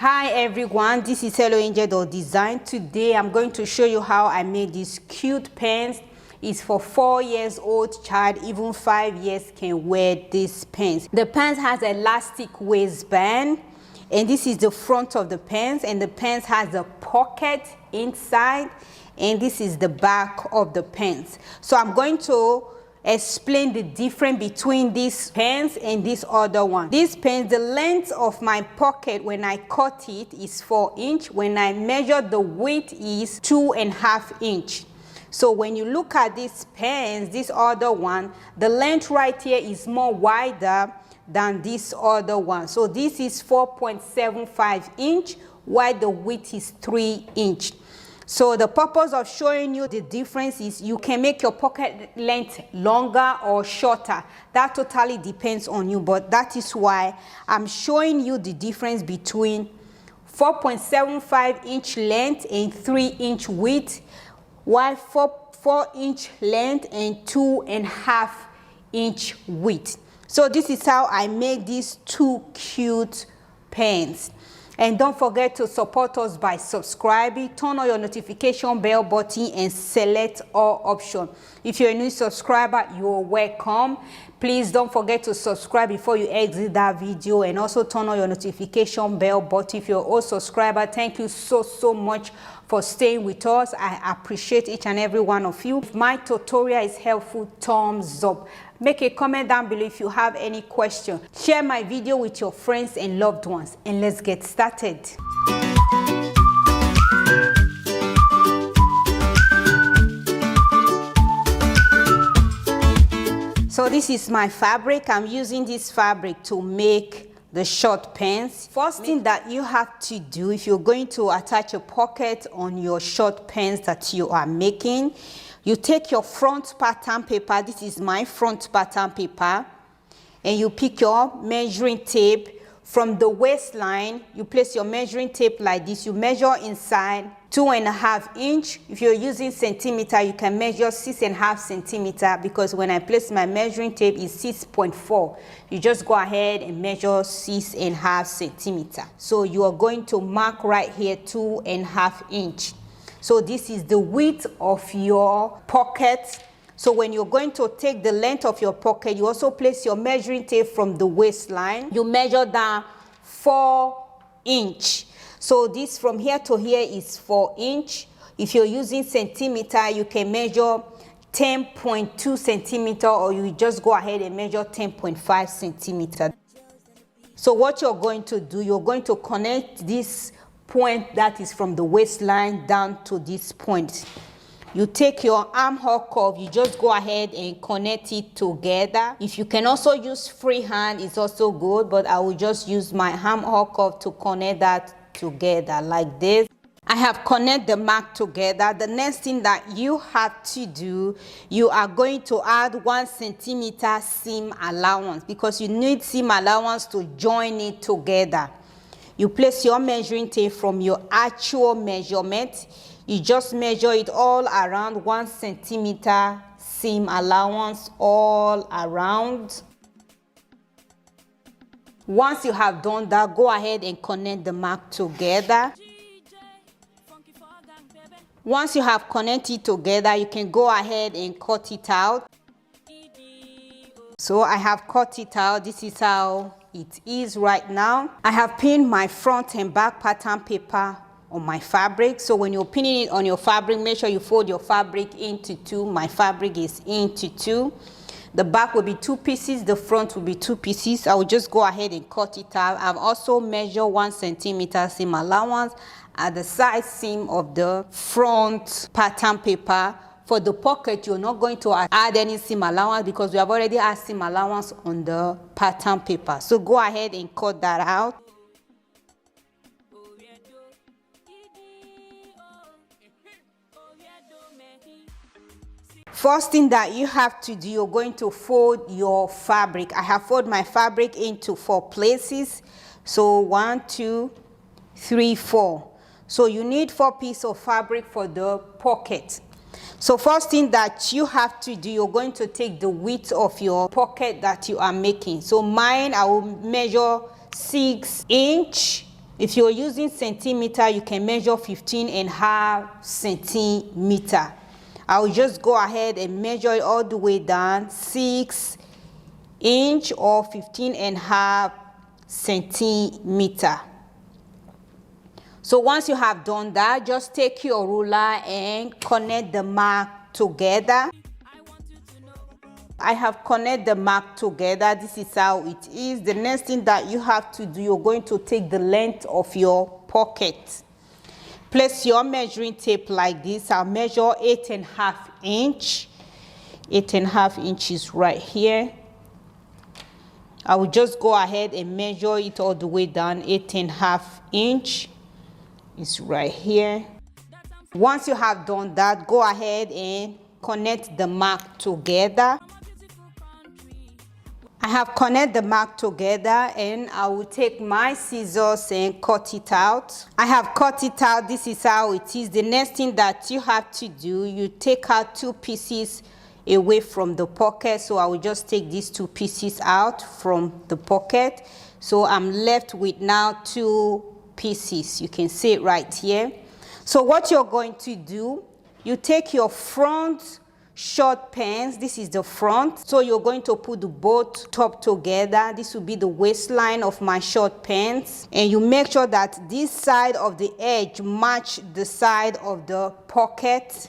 Hi everyone, this is Helloangel.design. Today I'm going to show you how I made this cute pants. It's for 4 years old child, even 5 years can wear this pants. The pants has elastic waistband, and this is the front of the pants, and the pants has a pocket inside, and this is the back of the pants. So I'm going to explain the difference between these pants and this other one. This pants, the length of my pocket when I cut it is 4 inch. When I measure the width is 2.5 inch. So when you look at this pants, this other one, the length right here is more wider than this other one. So this is 4.75 inch, while the width is 3 inch. So the purpose of showing you the difference is you can make your pocket length longer or shorter. That totally depends on you, but that is why I'm showing you the difference between 4.75 inch length and 3 inch width, while 4 inch length and 2.5 inch width. So this is how I make these two cute pants. And don't forget to support us by subscribing, turn on your notification bell button and select all options. If you're a new subscriber, you're welcome. Please don't forget to subscribe before you exit that video, and also turn on your notification bell button. If you're an old subscriber, thank you so much for staying with us. I appreciate each and every one of you. If my tutorial is helpful, thumbs up. Make a comment down below if you have any question. Share my video with your friends and loved ones, and let's get started. So this is my fabric. I'm using this fabric to make the short pants. First thing that you have to do if you're going to attach a pocket on your short pants that you are making, you take your front pattern paper. This is my front pattern paper, and you pick your measuring tape. From the waistline, you place your measuring tape like this. You measure inside 2.5 inch. If you're using centimeter, you can measure 6.5 centimeter, because when I place my measuring tape is 6.4. You just go ahead and measure 6.5 centimeter. So you are going to mark right here 2.5 inch. So this is the width of your pocket. So when you're going to take the length of your pocket, you also place your measuring tape from the waistline. You measure down 4 inch. So this from here to here is 4 inch. If you're using centimeter, you can measure 10.2 centimeter, or you just go ahead and measure 10.5 centimeter. So what you're going to do, you're going to connect this point that is from the waistline down to this point. You take your armhole curve, you just go ahead and connect it together. If you can also use freehand, it's also good, but I will just use my armhole curve to connect that together like this. I have connected the mark together. The next thing that you have to do, you are going to add 1 centimeter seam allowance, because you need seam allowance to join it together. You place your measuring tape from your actual measurement. You just measure it all around 1 centimeter seam allowance all around. Once you have done that, go ahead and connect the mark together. Once you have connected together, you can go ahead and cut it out. So I have cut it out. This is how it is right now. I have pinned my front and back pattern paper on my fabric. So when you're pinning it on your fabric, make sure you fold your fabric into 2. My fabric is into 2. The back will be 2 pieces, the front will be 2 pieces. I will just go ahead and cut it out. I've also measured 1 centimeter seam allowance at the side seam of the front pattern paper. For the pocket, you're not going to add any seam allowance, because we have already added seam allowance on the pattern paper. So go ahead and cut that out. First thing that you have to do, you're going to fold your fabric. I have folded my fabric into 4 places. So 1, 2, 3, 4. So you need 4 pieces of fabric for the pocket. So first thing that you have to do, you're going to take the width of your pocket that you are making. So mine, I will measure 6 inch If you're using centimeter, you can measure 15.5 centimeter. I'll just go ahead and measure it all the way down 6 inch or 15.5 centimeter. So once you have done that, just take your ruler and connect the mark together. I have connected the mark together. This is how it is. The next thing that you have to do, you're going to take the length of your pocket. Place your measuring tape like this. I'll measure 8.5 inch. 8.5 inches right here. I will just go ahead and measure it all the way down. 8.5 inch is right here. Once you have done that, go ahead and connect the mark together. I have connected the mark together, and I will take my scissors and cut it out. I have cut it out. This is how it is. The next thing that you have to do, you take out 2 pieces away from the pocket. So I will just take these 2 pieces out from the pocket. So I'm left with now 2 pieces. You can see it right here. So what you're going to do, you take your front short pants. This is the front. So you're going to put the both top together. This will be the waistline of my short pants. And you make sure that this side of the edge match the side of the pocket.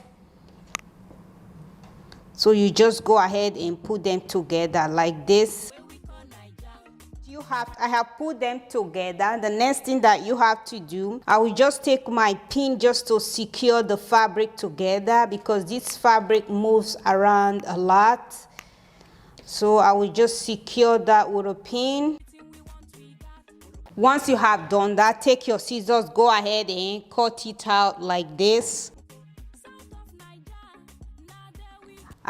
So you just go ahead and put them together like this. I have put them together. The next thing that you have to do, I will just take my pin just to secure the fabric together, because this fabric moves around a lot. So I will just secure that with a pin. Once you have done that, take your scissors, go ahead and cut it out like this.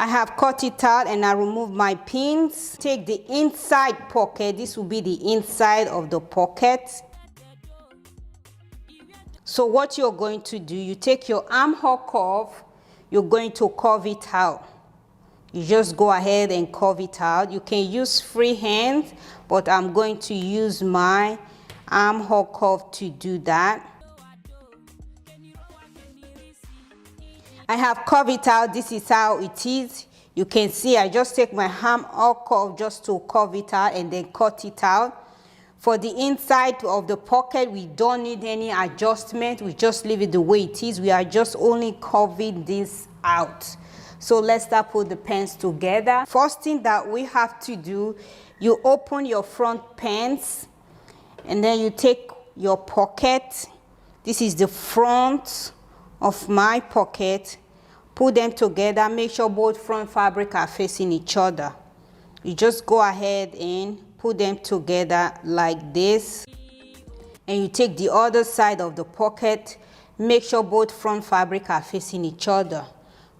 I have cut it out and I remove my pins. Take the inside pocket. This will be the inside of the pocket. So what you're going to do, you take your armhole curve, you're going to curve it out. You just go ahead and curve it out. You can use free hand, but I'm going to use my armhole curve to do that. I have curved it out. This is how it is. You can see I just take my armhole curve just to curve it out and then cut it out. For the inside of the pocket, we don't need any adjustment. We just leave it the way it is. We are just only curving this out. So let's start put the pants together. First thing that we have to do, you open your front pants and then you take your pocket. This is the front of my pocket. Put them together. Make sure both front fabric are facing each other. You just go ahead and put them together like this. And you take the other side of the pocket. Make sure both front fabric are facing each other.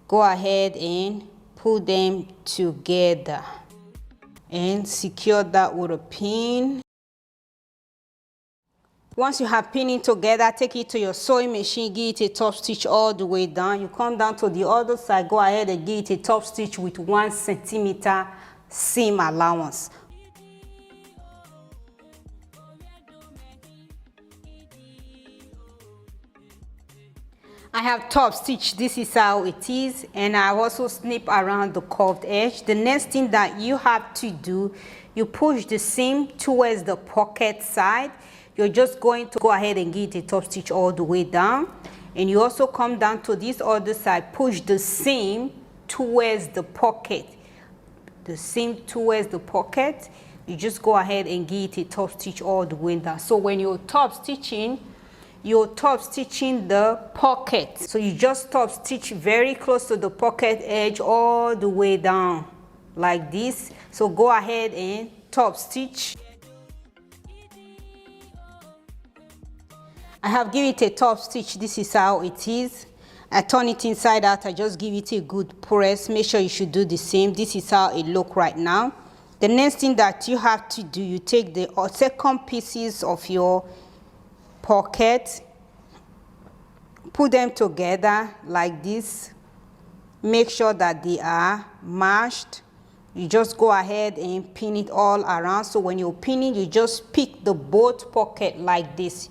Go ahead and put them together. And secure that with a pin. Once you have pinning together, take it to your sewing machine, give it a top stitch all the way down. You come down to the other side, go ahead and give it a top stitch with 1 centimeter seam allowance. I have top stitch. This is how it is, and I also snip around the curved edge. The next thing that you have to do, you push the seam towards the pocket side. You're just going to go ahead and give it a top stitch all the way down. And you also come down to this other side, push the seam towards the pocket. The seam towards the pocket. You just go ahead and give it a top stitch all the way down. So when you're top stitching the pocket. So you just top stitch very close to the pocket edge all the way down like this. So go ahead and top stitch. I have given it a top stitch. This is how it is. I turn it inside out. I just give it a good press. Make sure you should do the same. This is how it looks right now. The next thing that you have to do, you take the second pieces of your pocket, put them together like this. Make sure that they are matched. You just go ahead and pin it all around. So when you're pinning, you just pick the both pocket like this.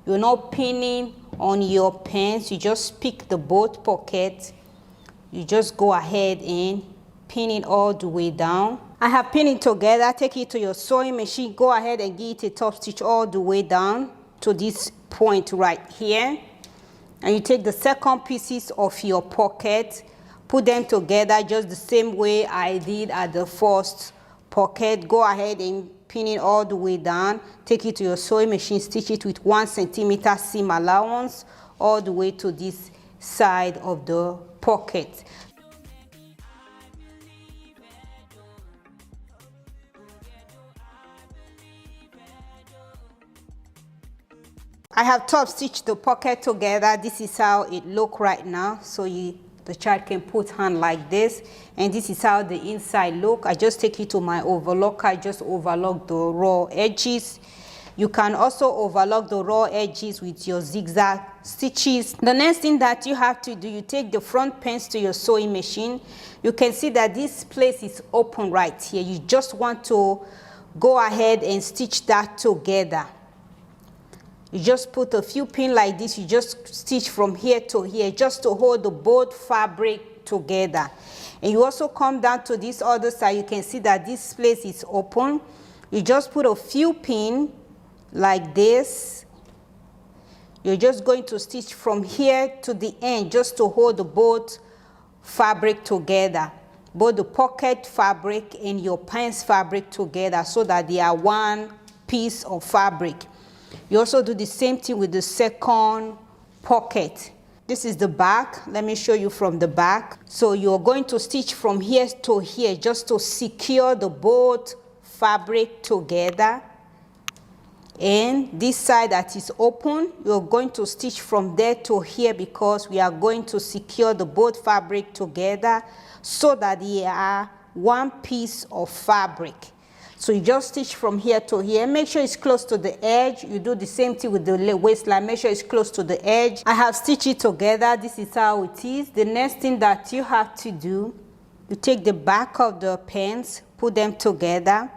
You're not pinning on your pants. You just pick the both pockets. You just go ahead and pin it all the way down. I have pinned it together. Take it to your sewing machine. Go ahead and give it a top stitch all the way down to this point right here. And you take the second pieces of your pocket, put them together just the same way I did at the first pocket. Go ahead and pin it all the way down. Take it to your sewing machine, stitch it with 1 centimeter seam allowance all the way to this side of the pocket. I have top stitched the pocket together. This is how it look right now. So the child can put hand like this, and this is how the inside look. I just take it to my overlock. I just overlock the raw edges. You can also overlock the raw edges with your zigzag stitches. The next thing that you have to do, you take the front pins to your sewing machine. You can see that this place is open right here. You just want to go ahead and stitch that together. You just put a few pins like this. You just stitch from here to here just to hold the both fabric together. And you also come down to this other side. You can see that this place is open. You just put a few pins like this. You're just going to stitch from here to the end just to hold the both fabric together, both the pocket fabric and your pants fabric together, so that they are one piece of fabric. You also do the same thing with the second pocket. This is the back. Let me show you from the back. So you're going to stitch from here to here just to secure the both fabric together. And this side that is open, you're going to stitch from there to here because we are going to secure the both fabric together so that they are one piece of fabric. So you just stitch from here to here. Make sure it's close to the edge. You do the same thing with the waistline. Make sure it's close to the edge. I have stitched it together. This is how it is. The next thing that you have to do, you take the back of the pants, put them together.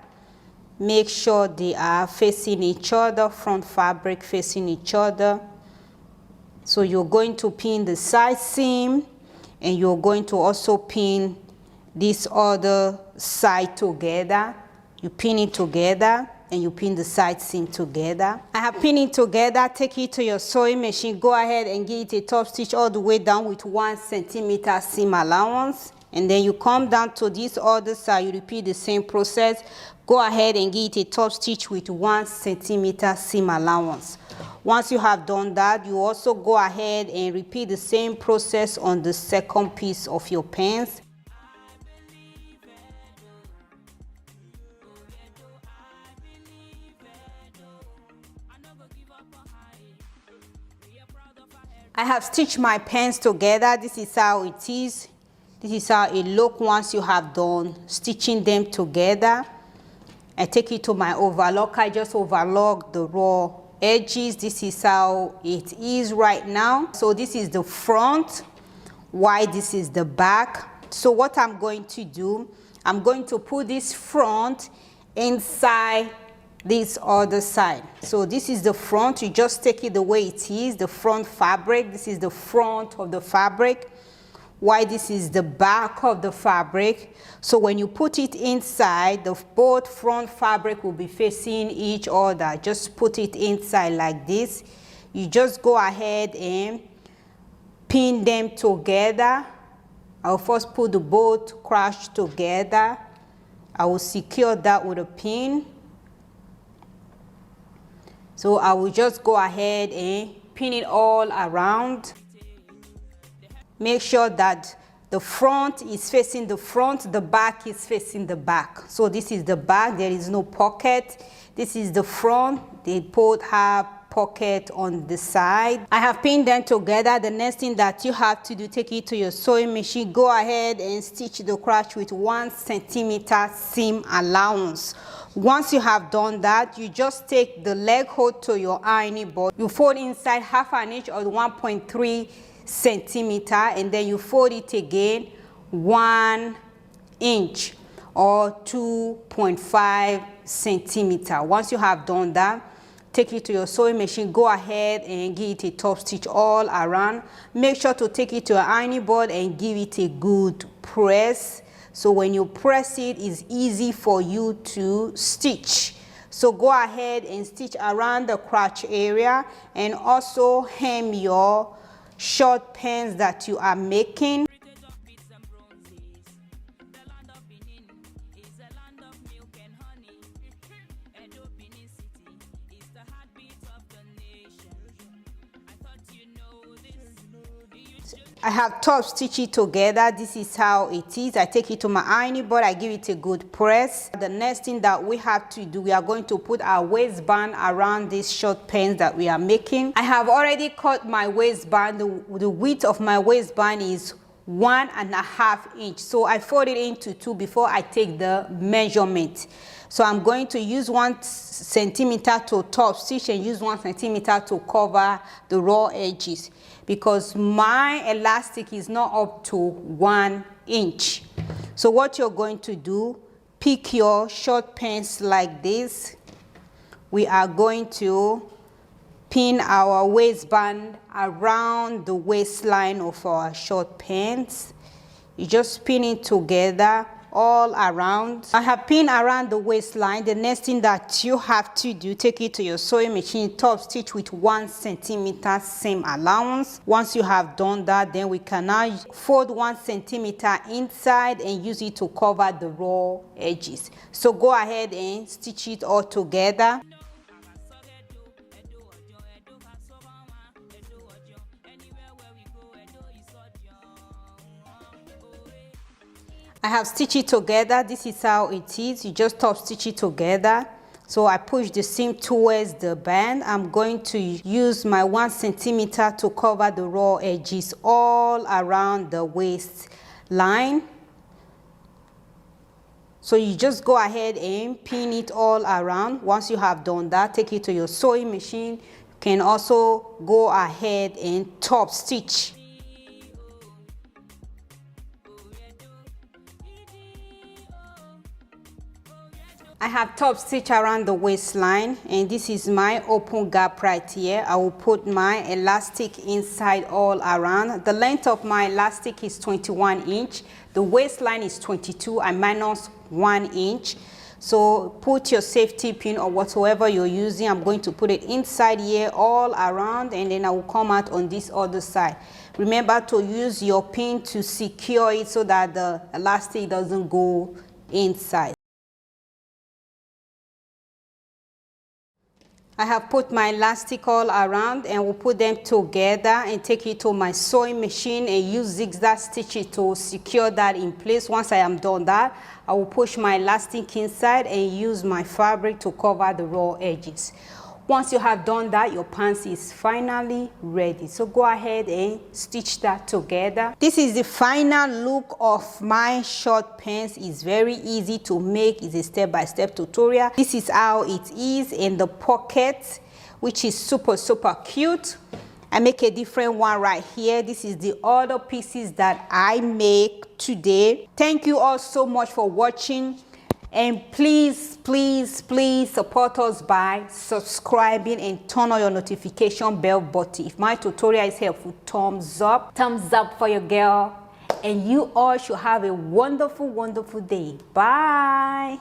Make sure they are facing each other, front fabric facing each other. So you're going to pin the side seam, and you're going to also pin this other side together. You pin it together and you pin the side seam together. I have pinned it together. Take it to your sewing machine. Go ahead and give it a top stitch all the way down with 1 centimeter seam allowance. And then you come down to this other side. You repeat the same process. Go ahead and give it a top stitch with 1 centimeter seam allowance. Once you have done that, you also go ahead and repeat the same process on the second piece of your pants. I have stitched my pants together. This is how it is. This is how it looks once you have done stitching them together. I take it to my overlock. I just overlock the raw edges. This is how it is right now. So this is the front, while this is the back. So what I'm going to do, I'm going to put this front inside this other side. So this is the front. You just take it the way it is, the front fabric. This is the front of the fabric, while this is the back of the fabric. So when you put it inside, the both front fabric will be facing each other. Just put it inside like this. You just go ahead and pin them together. I'll first put the both crash together. I will secure that with a pin. So I will just go ahead and pin it all around. Make sure that the front is facing the front, the back is facing the back. So this is the back, there is no pocket. This is the front, they both have pocket on the side. I have pinned them together. The next thing that you have to do, take it to your sewing machine. Go ahead and stitch the crotch with 1 centimeter seam allowance. Once you have done that, you just take the leg hold to your ironing board. You fold inside 1/2 inch or 1.3 centimeter, and then you fold it again 1 inch or 2.5 centimeter. Once you have done that, take it to your sewing machine, go ahead and give it a top stitch all around. Make sure to take it to an ironing board and give it a good press, so when you press it, it's easy for you to stitch. So go ahead and stitch around the crotch area, and also hem your short pants that you are making. I have top stitched it together. This is how it is. I take it to my ironing board, I give it a good press. The next thing that we have to do, we are going to put our waistband around these short pants that we are making. I have already cut my waistband. The width of my waistband is 1.5 inch. So I fold it into 2 before I take the measurement. So I'm going to use 1 centimeter to top stitch and use 1 centimeter to cover the raw edges, because my elastic is not up to 1 inch. So what you're going to do, pick your short pants like this. We are going to pin our waistband around the waistline of our short pants. You just pin it together all around. I have pinned around the waistline. The next thing that you have to do, take it to your sewing machine, top stitch with 1 centimeter seam allowance. Once you have done that, then we can now fold 1 centimeter inside and use it to cover the raw edges. So go ahead and stitch it all together. I have stitched it together. This is how it is. You just top stitch it together. So I push the seam towards the band. I'm going to use my 1 centimeter to cover the raw edges all around the waistline. So you just go ahead and pin it all around. Once you have done that, take it to your sewing machine. You can also go ahead and top stitch. I have top stitch around the waistline, and this is my open gap right here. I will put my elastic inside all around. The length of my elastic is 21 inch. The waistline is 22. I minus 1 inch. So put your safety pin or whatsoever you're using. I'm going to put it inside here all around, and then I will come out on this other side. Remember to use your pin to secure it so that the elastic doesn't go inside. I have put my elastic all around, and we'll put them together and take it to my sewing machine and use zigzag stitches to secure that in place. Once I am done that, I will push my elastic inside and use my fabric to cover the raw edges. Once you have done that, your pants is finally ready. So go ahead and stitch that together. This is the final look of my short pants. It's very easy to make. It's a step-by-step tutorial. This is how it is in the pocket, which is super cute. I make a different one right here. This is the other pieces that I make today. Thank you all so much for watching. And please support us by subscribing and turn on your notification bell button. If my tutorial is helpful, thumbs up for your girl. And you all should have a wonderful day. Bye.